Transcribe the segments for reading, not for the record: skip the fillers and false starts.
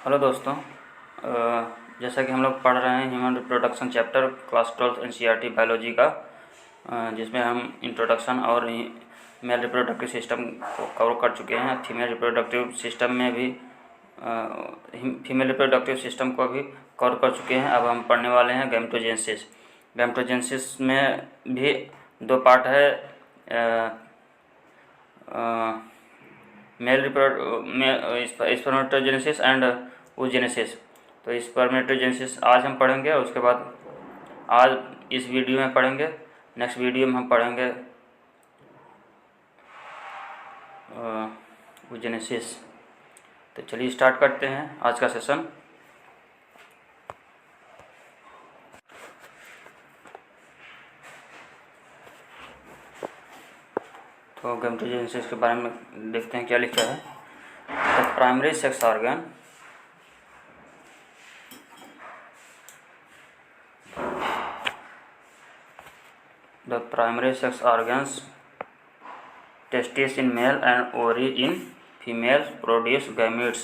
Hello दोस्तों। जैसा कि हम लोग पढ़ रहे हैं human reproduction chapter class 12 NCERT biology का, जिसमें हम इंट्रोडक्शन और मेल रिप्रोडक्टिव सिस्टम को कवर कर चुके हैं। फीमेल रिप्रोडक्टिव सिस्टम में भी फीमेल रिप्रोडक्टिव सिस्टम को भी कवर कर चुके हैं। अब हम पढ़ने वाले हैं गैमेटोजेनेसिस। गैमेटोजेनेसिस में भी दो पार्ट है, मेल स्पर्मेटोजेनेसिस एंड oogenesis। तो स्पर्मेटोजेनेसिस आज हम पढ़ेंगे, और उसके बाद आज इस वीडियो में पढ़ेंगे। नेक्स्ट वीडियो में हम पढ़ेंगे oogenesis। तो चलिए स्टार्ट करते हैं आज का सेशन। तो गैमेटोजेनेसिस के बारे में देखते हैं क्या लिखा है। The primary sex organ testes in male and ovary in female produce gametes,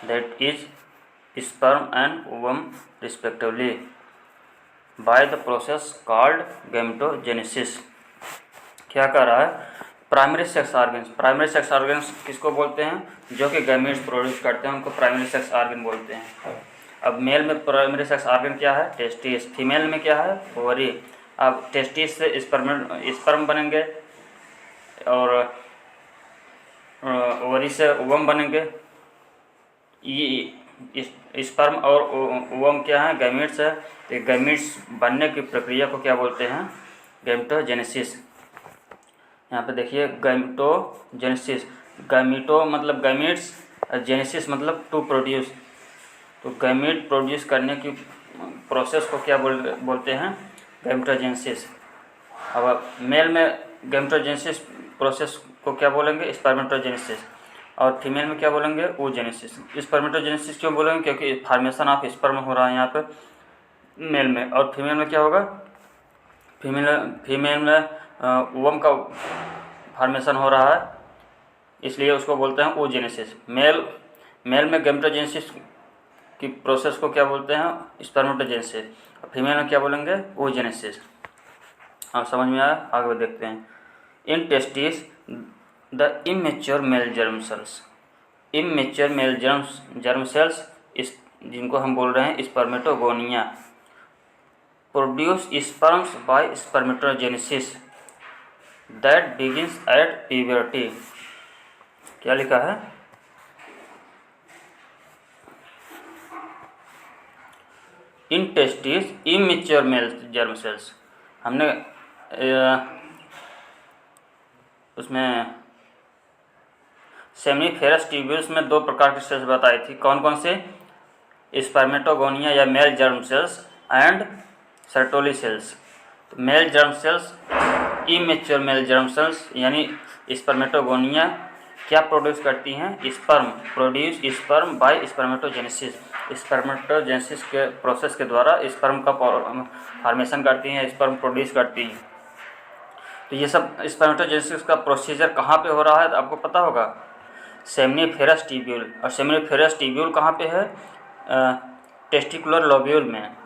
that is sperm and ovum respectively, by the process called gametogenesis। क्या कर रहा है? प्राइमरी सेक्स ऑर्गन्स किसको बोलते हैं? जो कि गैमेट्स प्रोड्यूस करते हैं उनको प्राइमरी सेक्स ऑर्गन बोलते हैं। अब मेल में प्राइमरी सेक्स ऑर्गन क्या है? टेस्टिस। फीमेल में क्या है? ओवरी। अब टेस्टिस से स्पर्म बनेंगे और ओवरी से ओवम बनेंगे। ये स्पर्म और ओवम क्या है? गैमेट्स है। तो गैमेट्स बनने की प्रक्रिया को क्या बोलते हैं? गैमेटोजेनेसिस। यहाँ पे देखिए गैमेटोजेनेसिस। गैमेटो मतलब गैमेट्स, जेनेसिस मतलब टू प्रोड्यूस। तो गैमेट प्रोड्यूस करने की प्रोसेस को क्या बोलते हैं? गैमेटोजेनेसिस। अब मेल में गैमेटोजेनेसिस प्रोसेस को क्या बोलेंगे? स्पर्मेटोजेनेसिस। और फीमेल में क्या बोलेंगे? oogenesis। स्पर्मेटोजेनेसिस क्यों बोलेंगे? क्योंकि फॉर्मेशन ऑफ स्पर्म हो रहा है यहाँ पर मेल में। और फीमेल में क्या होगा? फीमेल में ओवम का फॉर्मेशन हो रहा है, इसलिए उसको बोलते हैं oogenesis। मेल में गैमेटोजेनेसिस की प्रोसेस को क्या बोलते हैं? स्पर्मेटोजेनेसिस। फीमेल में क्या बोलेंगे? oogenesis। अब समझ में आया? आगे देखते हैं। In testis the immature male germ cells, जिनको हम बोल रहे हैं spermatogonia, produce sperms by spermatogenesis that begins at puberty. क्या लिखा है? In testis immature male germ cells. हमने उसमें सेमिनिफेरस ट्यूब्यूल्स में दो प्रकार की सेल्स बताई थी। कौन कौन से? स्पर्मेटोगोनिया या male germ cells and Sertoli cells. तो male germ cells, immature male germ cells यानी स्पर्मेटोगोनिया क्या प्रोड्यूस करती हैं? Sperm by spermatogenesis. स्पर्मेटोजेनेसिस के प्रोसेस के द्वारा स्पर्म का फॉर्मेशन करती हैं, स्पर्म प्रोड्यूस करती हैं। तो ये सब स्पर्मेटोजेनेसिस का प्रोसीजर कहाँ पे हो रहा है? तो आपको पता होगा, सेमिनिफेरस ट्यूब्यूल। और सेमिनिफेरस ट्यूब्यूल कहाँ पे है? टेस्टिकुलर लोब्यूल में।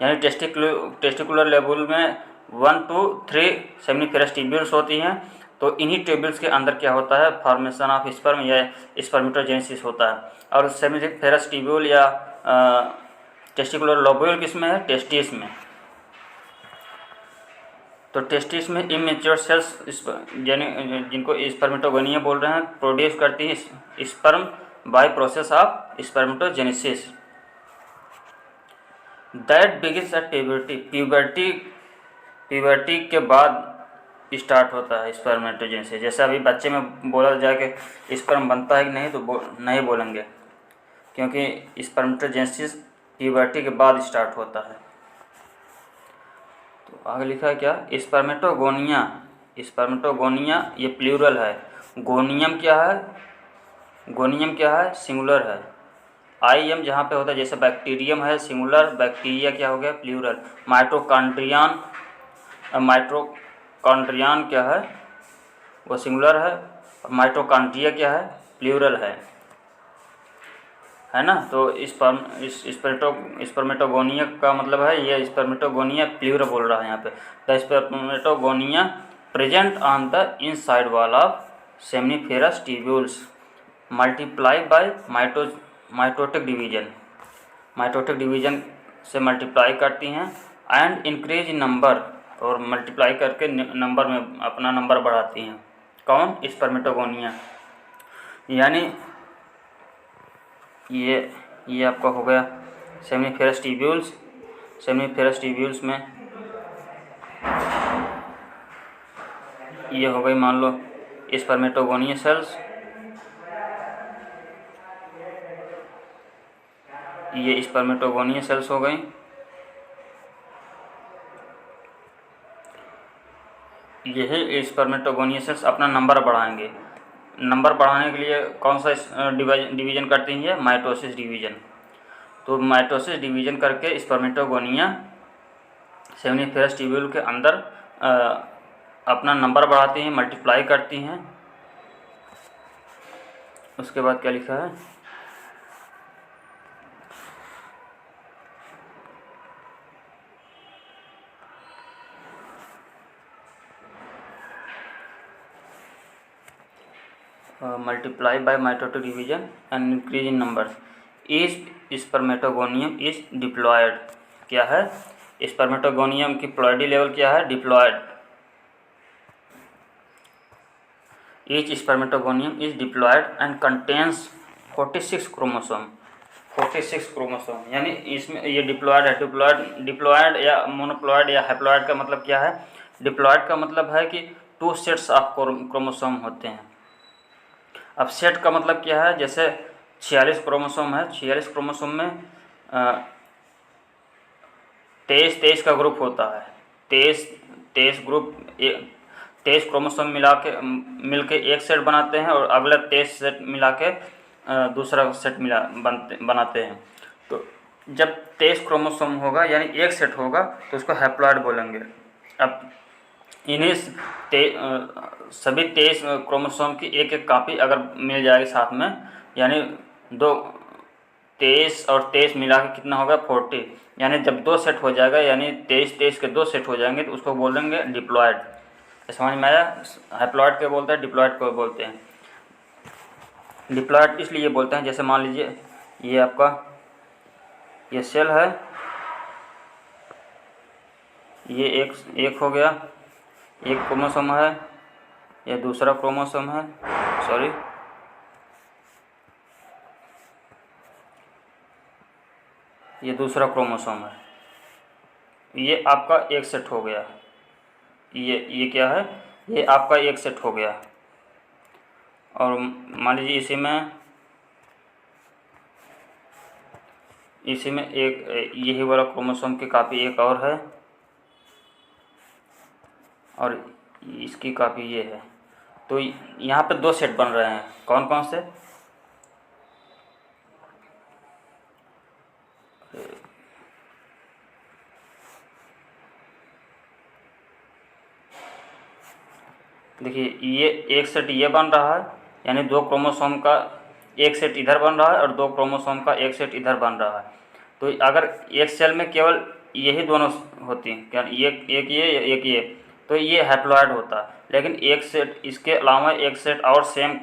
यानी टेस्टिकुलर लोब्यूल में 1 to 3 सेमिनिफेरस ट्यूब्यूल्स होती हैं। तो इन्हीं ट्यूब्यूल्स के अंदर क्या होता है? फॉर्मेशन ऑफ स्पर्म या स्पर्मेटोजेनेसिस होता है। और सेमिनिफेरस ट्यूब्यूल या टेस्टिकुलर लोब्यूल किस में है? टेस्टिस में। तो टेस्टिस में इमेच्योर सेल्स जिनको स्पर्मेटोगोनिया बोल रहे हैं, प्रोड्यूस करती है sperm by process of spermatogenesis that begins at puberty. Puberty के बाद स्टार्ट होता है स्पर्मेटोजेनेसिस। जैसे अभी बच्चे में बोला जाए कि स्पर्म बनता है कि नहीं, तो नहीं बोलेंगे, क्योंकि स्पर्मेटोजेनेसिस प्यूबर्टी के बाद स्टार्ट होता है। तो आगे लिखा है क्या? स्पर्मेटोगोनिया ये प्लूरल है। गोनियम क्या है? सिंगुलर है। आईएम जहाँ पे होता है, जैसे बैक्टीरियम है सिंगुलर, बैक्टीरिया क्या हो गया? प्लूरल। माइटोकॉन्ड्रियन क्या है? वो सिंगुलर है। माइटोकॉन्ड्रिया क्या है? प्लूरल है। है ना। तो स्पर्मेटोगोनिया का मतलब है, ये स्पर्मेटोगोनिया प्लूरल बोल रहा है यहाँ पे। The spermatogonia present on the inside wall of seminiferous tubules multiply by mitotic division से मल्टीप्लाई करती हैं एंड इंक्रीज इन नंबर, और मल्टीप्लाई करके नंबर में अपना नंबर बढ़ाती हैं। कौन? स्पर्मेटोगोनिया। यानी ये आपका हो गया सेमनीफेरस ट्यूब्यूल्स में ये हो गई मान लो स्पर्मेटोगोनिया सेल्स, ये स्पर्मेटोगोनिया सेल्स हो गई। यही स्पर्मेटोगोनिया सेल्स अपना नंबर बढ़ाएंगे। नंबर बढ़ाने के लिए कौन सा डिवीजन करती हैं? Mitosis division. तो माइटोसिस डिवीजन करके स्पर्मेटोगोनिया सेमनीफेरस ट्यूब्यूल के अंदर अपना नंबर बढ़ाती हैं, मल्टीप्लाई करती हैं। उसके बाद क्या लिखा है? Multiply by mitotic division and increase in number. Each spermatogonium is diploid. क्या है? स्पर्मेटोगोनियम की प्लॉयडी लेवल क्या है? Diploid. Each spermatogonium is diploid and contains 46 chromosome. 46 chromosome यानी इसमें ये डिप्लॉयड है। डिप्लॉयड या मोनोप्लॉयड या हैप्लॉयड का मतलब क्या है? डिप्लॉयड का मतलब है कि 2 सेट्स ऑफ क्रोमोसोम होते हैं। अब सेट का मतलब क्या है? जैसे 46 क्रोमोसोम है, 46 क्रोमोसोम में 23 का ग्रुप होता है। 23 ग्रुप 23 क्रोमोसोम मिल के एक सेट बनाते हैं, और अगला 23 सेट मिला के दूसरा सेट बनाते हैं। तो जब 23 क्रोमोसोम होगा यानी एक सेट होगा तो उसको हैप्लॉयड बोलेंगे। अब इन्हीं सभी 23 क्रोमोसोम की एक कॉपी अगर मिल जाएगी साथ में, यानी 23 और 23 मिला के कितना होगा? 40। यानी जब 2 सेट हो जाएगा, यानी 23 के 2 सेट हो जाएंगे तो उसको बोलेंगे डिप्लॉयड। समझ में आया? हैप्लॉयड को बोलते हैं, डिप्लॉयड को बोलते हैं। डिप्लॉयड इसलिए बोलते हैं, जैसे मान लीजिए ये आपका ये सेल है, ये एक हो गया, एक क्रोमोसोम है, यह दूसरा क्रोमोसोम है, सॉरी ये दूसरा क्रोमोसोम है। ये आपका एक सेट हो गया। ये क्या है? ये आपका एक सेट हो गया। और मान लीजिए इसी में एक यही वाला क्रोमोसोम की कॉपी एक और है, और इसकी कॉपी ये है। तो यहाँ पे 2 सेट बन रहे हैं। कौन कौन से? देखिए ये एक सेट ये बन रहा है, यानी 2 क्रोमोसोम का एक सेट इधर बन रहा है और 2 क्रोमोसोम का एक सेट इधर बन रहा है। तो अगर एक सेल में केवल यही दोनों होती हैं, क्या एक ये, तो ये हैप्लॉयड होता है। लेकिन एक सेट इसके अलावा एक सेट और सेम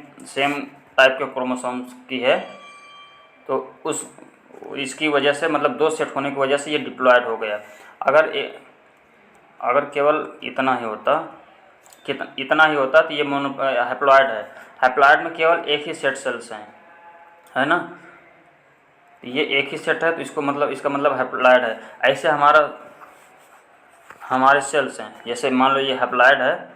टाइप के क्रोमोसोम्स की है, तो इसकी वजह से मतलब 2 सेट होने की वजह से ये डिप्लॉयड हो गया। अगर केवल इतना ही होता तो ये हैप्लॉयड है। हैप्लॉयड में केवल एक ही सेट सेल्स हैं, है ना। ये एक ही सेट है तो इसका मतलब हैप्लॉयड है। ऐसे हमारे सेल्स हैं, जैसे मान लो ये हैप्लॉयड है,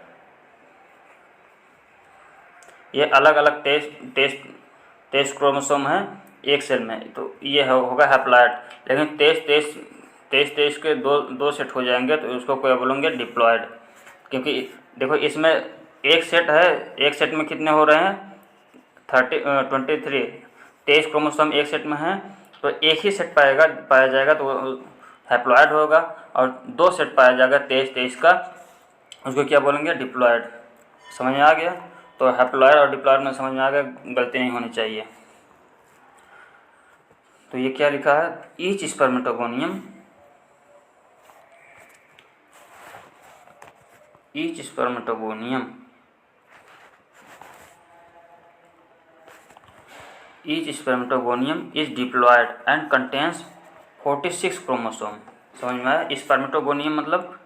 ये अलग अलग 23 क्रोमोसोम है एक सेल में, तो ये होगा हैप्लॉयड। लेकिन 23 के दो सेट हो जाएंगे तो उसको क्या बोलेंगे? डिप्लॉयड। क्योंकि देखो इसमें एक सेट है, एक सेट में कितने हो रहे हैं? 23 क्रोमोसोम एक सेट में है, तो एक ही सेट पाया जाएगा तो हैप्लॉयड होगा, और 2 सेट पाया जाएगा 23 का, उसको क्या बोलेंगे? डिप्लॉयड। समझ में आ गया? तो हैप्लॉयड और डिप्लॉयड में समझ में आ गया, गलती नहीं होनी चाहिए। तो ये क्या लिखा है, each spermatogonium is diploid and contains 46 chromosome. समझ में आया। स्पर्मेटोगोनियम मतलब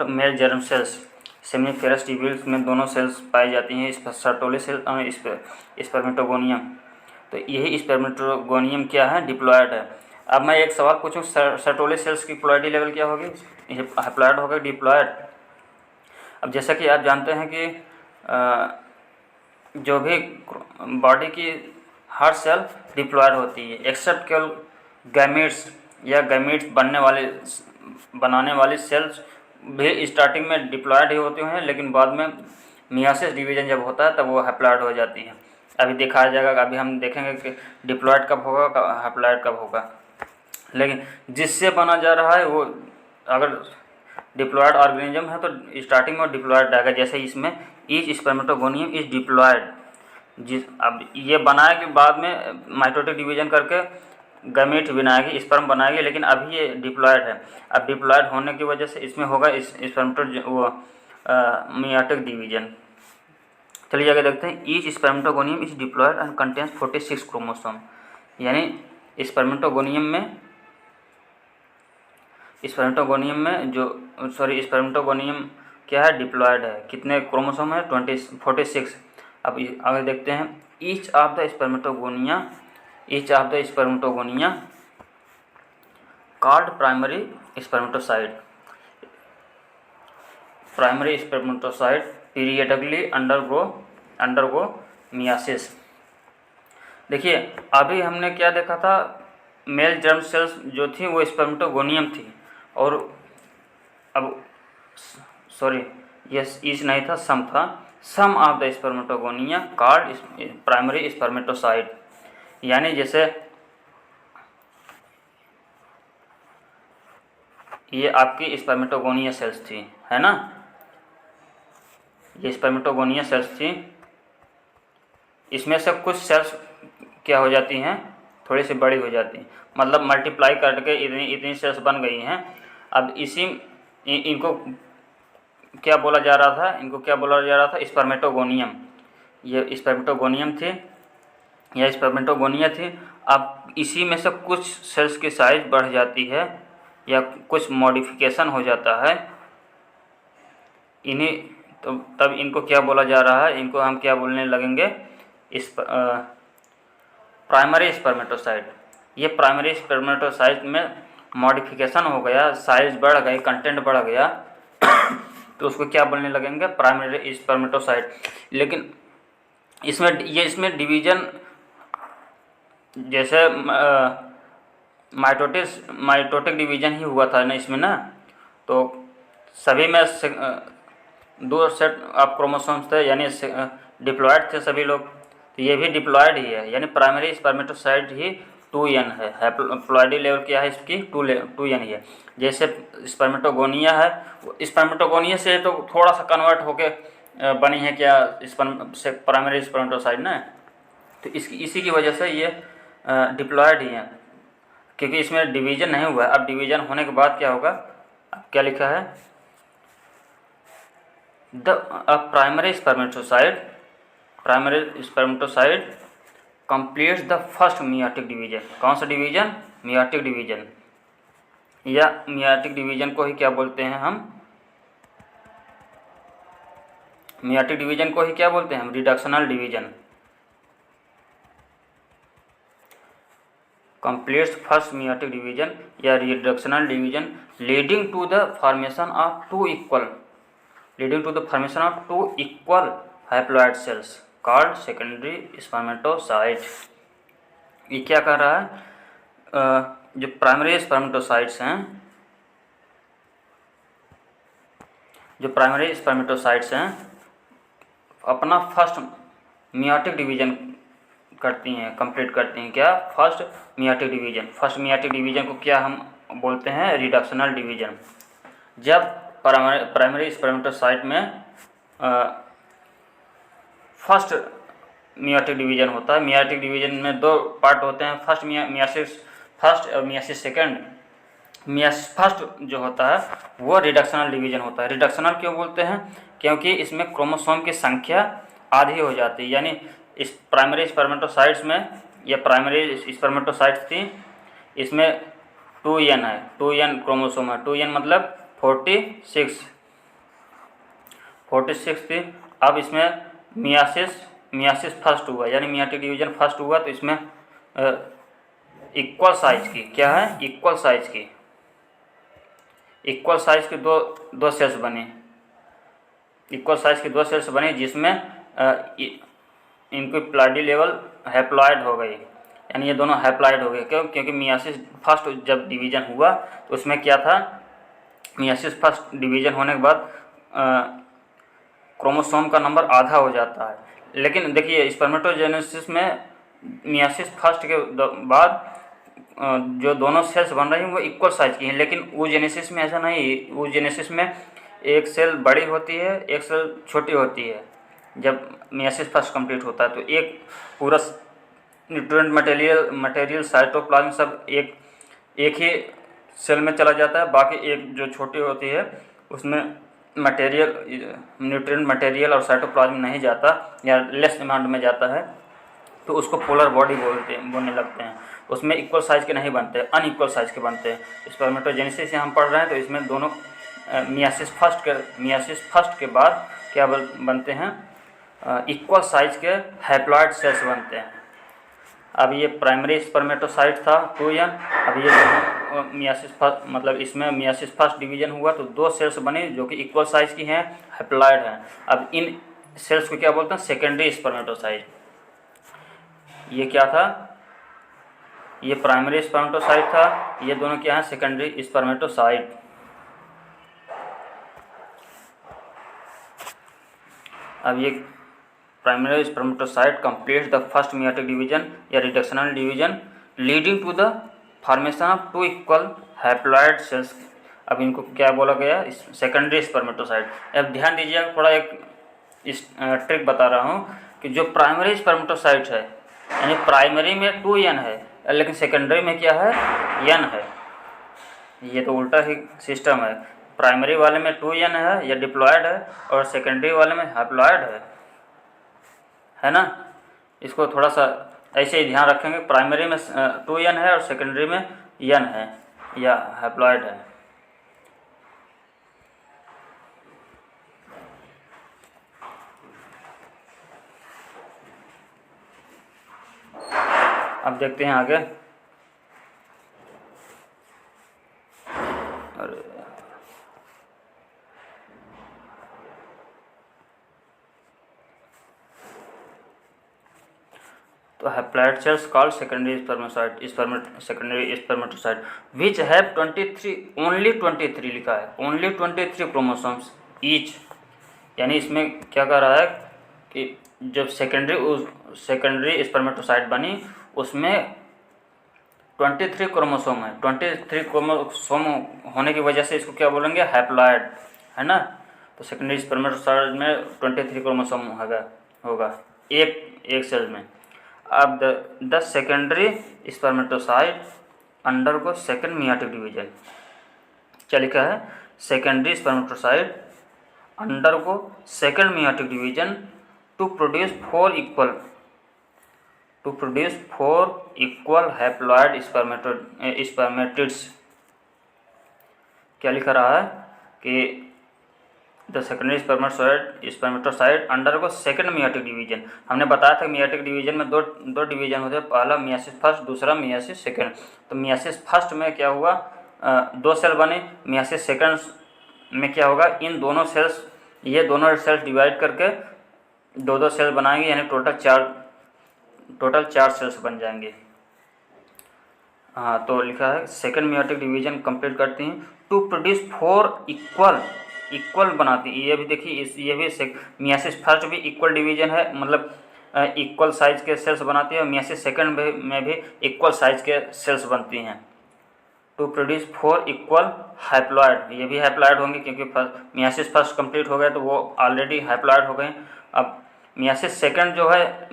male germ cells, seminiferous tubules में दोनों सेल्स पाई जाती हैं, सर्टोली सेल और स्पर्मेटोगोनियम। तो यही स्पर्मेटोगोनियम क्या है, डिप्लॉयड है। अब मैं एक सवाल पूछूं, सर्टोली सेल्स की प्लॉयडी लेवल क्या होगी, हैप्लॉयड होगा डिप्लॉयड। अब जैसा कि आप जानते हैं कि जो भी बॉडी की हर सेल डिप्लॉयड होती है, एक्सेप्ट केवल गैमेट्स या गैमेट्स बनाने वाली सेल्स भी स्टार्टिंग में डिप्लॉयड ही होते हैं, लेकिन बाद में मियोसिस डिवीजन जब होता है तब वो हैप्लॉयड हो जाती है। अभी दिखाया जाएगा, अभी हम देखेंगे कि डिप्लॉयड कब होगा, हैप्लॉयड कब होगा। लेकिन जिससे बना जा रहा है वो अगर डिप्लॉयड ऑर्गेनिज्म है तो स्टार्टिंग में डिप्लॉयड आएगा। जैसे इसमें ईच स्पर्मेटोगोनियम इज डिप्लॉयड, अब ये बनाए कि बाद में माइटोटिक डिवीजन करके गैमेट बनाएगी, स्पर्म बनाएगी, लेकिन अभी ये डिप्लॉयड है। अब डिप्लॉयड होने की वजह से इसमें होगा मियोटिक डिवीजन। चलिए आगे देखते हैं। Each spermatogonium is diploid and contains 46 chromosome, यानी स्पर्मेटोगोनियम में क्या है, डिप्लॉयड है। कितने क्रोमोसोम है, 46। अब आगे देखते हैं। Each of the spermatogonia called primary spermatocyte periodically undergo meiosis. देखिए अभी हमने क्या देखा था, मेल जर्म सेल्स जो थी वो स्पर्मेटोगोनियम थी, और अब ईच नहीं था, सम था। Some of the spermatogonia called primary spermatocyte, यानी जैसे ये आपकी स्पर्मेटोगोनिया सेल्स थी, है ना, ये स्पर्मेटोगोनिया सेल्स थी। इसमें से कुछ सेल्स क्या हो जाती हैं, थोड़ी सी बड़ी हो जाती हैं, मतलब मल्टीप्लाई करके इतनी सेल्स बन गई हैं। अब इनको क्या बोला जा रहा था, स्पर्मेटोगोनियम। ये स्पर्मेटोगोनियम थे या स्पर्मेटोगोनिया थी। अब इसी में से कुछ सेल्स की साइज बढ़ जाती है या कुछ मॉडिफिकेशन हो जाता है, इन्हीं तो तब इनको क्या बोला जा रहा है, इनको हम क्या बोलने लगेंगे, प्राइमरी स्पर्मेटोसाइट। ये प्राइमरी स्पर्मेटोसाइट में मॉडिफिकेशन हो गया, साइज बढ़ गई, कंटेंट बढ़ गया तो उसको क्या बोलने लगेंगे, प्राइमरी स्पर्मेटोसाइट। लेकिन इसमें डिवीजन जैसे माइटोटिक डिवीजन ही हुआ था ना इसमें ना, तो सभी में 2 सेट ऑफ क्रोमोसोम्स थे, यानी डिप्लॉयड थे सभी लोग। तो ये भी डिप्लॉयड ही है, यानी प्राइमरी स्पर्मेटोसाइट ही 2n है। प्लॉयडी लेवल क्या है इसकी, 2n ही है। जैसे स्पर्मेटोगोनिया है, स्पर्मेटोगोनिया से तो थोड़ा सा कन्वर्ट होके बनी है क्या प्राइमरी स्पर्मेटोसाइट ना, तो इसी की वजह से ये डिप्लॉयड ही है, क्योंकि इसमें डिवीजन नहीं हुआ है। अब डिवीजन होने के बाद क्या होगा, अब क्या लिखा है, primary spermatocyte completes the first meiotic division। कौन सा डिवीजन, meiotic डिवीजन, या meiotic डिवीजन को ही क्या बोलते हैं हम, meiotic डिवीजन को ही क्या बोलते हैं हम, reductional division. completes first meiotic division या reductional division leading to the formation of two equal haploid cells called secondary spermatocyte। ये क्या कर रहा है, जो प्राइमरी स्पर्मेटोसाइट्स हैं अपना फर्स्ट मियोटिक डिवीजन करती हैं, कंप्लीट करती हैं। क्या, फर्स्ट मियोटिक डिवीजन को क्या हम बोलते हैं, रिडक्शनल डिवीजन। जब प्राइमरी स्पर्मेटोसाइट में फर्स्ट मियोटिक डिवीजन होता है। मियोटिक डिवीजन में दो पार्ट होते हैं, फर्स्ट मियासिस फर्स्ट और मियासिस सेकेंड। मियासिस फर्स्ट जो होता है वो रिडक्शनल डिवीजन होता है। रिडक्शनल क्यों बोलते हैं? क्योंकि इसमें क्रोमोसोम की संख्या आधी हो जाती है, यानी इस प्राइमरी स्पर्मेटोसाइट्स में, या प्राइमरी स्पर्मेटोसाइट्स थी, इसमें 2n है, 2n क्रोमोसोम है। 2n मतलब 46 थी। अब इसमें मियासिस फर्स्ट हुआ, यानी मियोटिक डिवीजन फर्स्ट हुआ, तो इसमें इक्वल साइज की क्या है, इक्वल साइज की दो सेल्स बनी, इक्वल साइज की दो सेल्स बनी, जिसमें इनकी प्लाडी लेवल हैप्लॉइड हो गई, यानी ये दोनों हैप्लॉइड हो गए। क्यों? क्योंकि मियासिस फर्स्ट जब डिवीजन हुआ तो उसमें क्या था, मियासिस फर्स्ट डिवीजन होने के बाद क्रोमोसोम का नंबर आधा हो जाता है। लेकिन देखिए स्पर्मेटोजेनेसिस में मियासिस फर्स्ट के बाद जो दोनों सेल्स बन रही हैं वो इक्वल साइज की हैं, लेकिन oogenesis में ऐसा नहीं। oogenesis में एक सेल बड़ी होती है, एक सेल छोटी होती है। जब मियासिस फर्स्ट कंप्लीट होता है तो एक पूरा न्यूट्रिएंट मटेरियल साइटोप्लाज्म सब एक ही सेल में चला जाता है, बाकी एक जो छोटी होती है उसमें न्यूट्रिएंट मटेरियल और साइटोप्लाज्म नहीं जाता, या लेस अमाउंट में जाता है, तो उसको पोलर बॉडी बोलने लगते हैं। उसमें इक्वल साइज के नहीं बनते, अनइक्वल साइज के बनते हैं। स्पर्मेटोजेनेसिस हम पढ़ रहे हैं तो इसमें दोनों मियासिस फर्स्ट के बाद क्या बनते हैं, इक्वल साइज के हैप्लॉइड सेल्स बनते हैं। अब ये प्राइमरी स्पर्मेटोसाइट था 2n, अब ये दोनों मियासिस फर्स्ट, मतलब इसमें मियासिस फर्स्ट डिवीजन हुआ तो दो सेल्स बने जो कि इक्वल साइज की हैं, हैप्लॉइड हैं। अब इन सेल्स को क्या बोलते हैं, सेकेंडरी स्पर्मेटोसाइट। ये क्या था, ये प्राइमरी स्पर्मेटोसाइट था, ये दोनों क्या हैं, सेकेंडरी स्पर्मेटोसाइट। अब ये primary spermatocyte completes the first meiotic division या reductional division leading to the formation of two equal haploid cells. अब इनको क्या बोला गया, सेकेंडरी स्पर्मेटोसाइट। अब ध्यान दीजिएगा, थोड़ा एक ट्रिक बता रहा हूँ कि जो प्राइमरी स्पर्मेटोसाइट है, यानी प्राइमरी में 2n है, लेकिन सेकेंडरी में क्या है, n है। ये तो उल्टा ही सिस्टम है, प्राइमरी वाले में 2n है या डिप्लॉयड है, और सेकेंडरी वाले में हैप्लॉयड है ना। इसको थोड़ा सा ऐसे ही ध्यान रखेंगे, प्राइमरी में 2n है और सेकेंडरी में n है या हैप्लॉयड है। अब देखते हैं आगे। तो haploid cells called secondary spermatocyte which have 23 only 23 लिखा है, ओनली 23 क्रोमोसोम्स ईच। यानी इसमें क्या कह रहा है कि जब सेकेंडरी स्पर्मेटोसाइट बनी उसमें 23 क्रोमोसोम है। 23 क्रोमोसोम होने की वजह से इसको क्या बोलेंगे, हैप्लॉइड, है ना। तो सेकेंडरी स्पर्मेटोसाइट में 23 क्रोमोसोम होगा एक सेल में। अब the secondary spermatocyte undergo second meiotic division. क्या लिखा है, secondary spermatocyte undergo second meiotic division to produce 4 equal haploid spermatids. क्या लिखा रहा है कि the secondary spermatocyte undergo second meiotic division. हमने बताया था मियोटिक डिवीजन में दो डिवीजन होते हैं, पहला मियासिस फर्स्ट, दूसरा मियासिस सेकेंड। तो मियासिस फर्स्ट में क्या हुआ, दो सेल बने। मियासिस सेकेंड में क्या होगा, इन दोनों सेल्स, ये दोनों सेल्स डिवाइड करके दो सेल बनाएंगे, यानी टोटल चार सेल्स बन जाएंगे। हाँ, तो लिखा है सेकेंड मियोटिक डिवीजन कंप्लीट करती हैं टू प्रोड्यूस 4 इक्वल बनाती है। ये भी देखिए, ये भी मियासिस फर्स्ट भी इक्वल डिवीजन है, मतलब इक्वल साइज के सेल्स बनाती है। मियासिस सेकेंड में भी इक्वल साइज के सेल्स बनती हैं। टू प्रोड्यूस 4 इक्वल हैप्लॉइड, ये भी हैप्लॉइड होंगे क्योंकि मियासिस फर्स्ट कंप्लीट हो गया तो वो ऑलरेडी हैप्लॉइड हो गए। अब मियासिस सेकंड जो है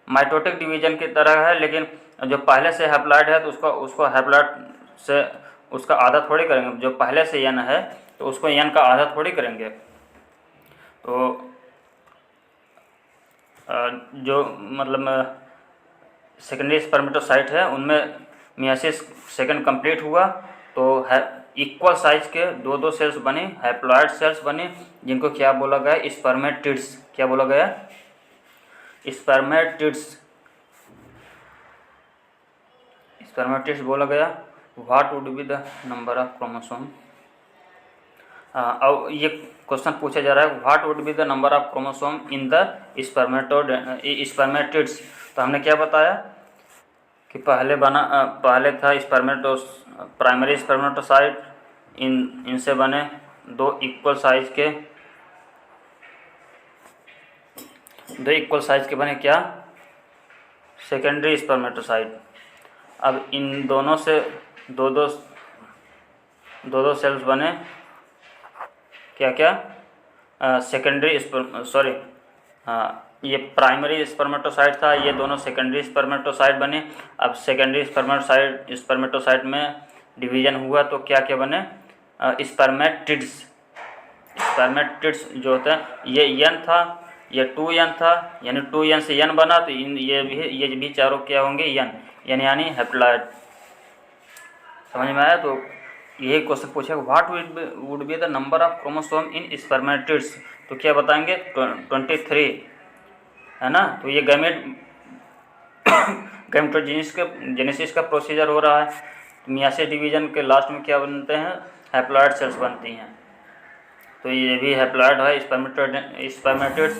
माइटोटिक डिवीजन की तरह है, लेकिन जो पहले से हैप्लॉइड है तो उसको हैप्लॉइड से उसका आधा थोड़ी करेंगे। जो पहले से एन है तो उसको एन का आधा थोड़ी करेंगे। तो जो मतलब सेकेंडरी स्पर्मेटोसाइट है उनमें मियासिस सेकंड कंप्लीट हुआ तो इक्वल साइज के दो सेल्स बने, हैप्लॉइड सेल्स बने, जिनको क्या बोला गया, स्पर्मेटिड्स। क्या बोला गया? स्पर्मेटिड्स। स्पर्मेटिड्स बोला गया। What would be the number of chromosome? अब ये क्वेश्चन पूछा जा रहा है, what would be the number of chromosome in the spermatids. तो हमने क्या बताया कि पहले था प्राइमरी स्पर्मेटोसाइट, इनसे बने दो इक्वल साइज के बने क्या, सेकेंडरी स्पर्मेटोसाइट। अब इन दोनों से दो सेल्स बने क्या क्या, ये प्राइमरी स्पर्मेटोसाइट था, ये दोनों सेकेंडरी स्पर्मेटोसाइट बने। अब सेकेंडरी स्पर्मेटोसाइट में डिवीजन हुआ तो क्या क्या बने, स्पर्मेटिड्स जो होता है, ये एन था, ये 2n था, यानी 2n से n बना, तो ये भी चारों क्या होंगे, n यानी हैप्लॉइड। समझ में आया? तो यही क्वेश्चन पूछेगा, what would be the number of chromosome in spermatids. तो क्या बताएंगे, 23, है ना। तो ये गैमेटोजेनेसिस का प्रोसीजर हो रहा है। मियासिस डिवीजन के लास्ट में क्या बनते हैं, हैप्लॉइड सेल्स बनती हैं। तो ये भी हैप्लॉइड है स्पर्मेटिड्स।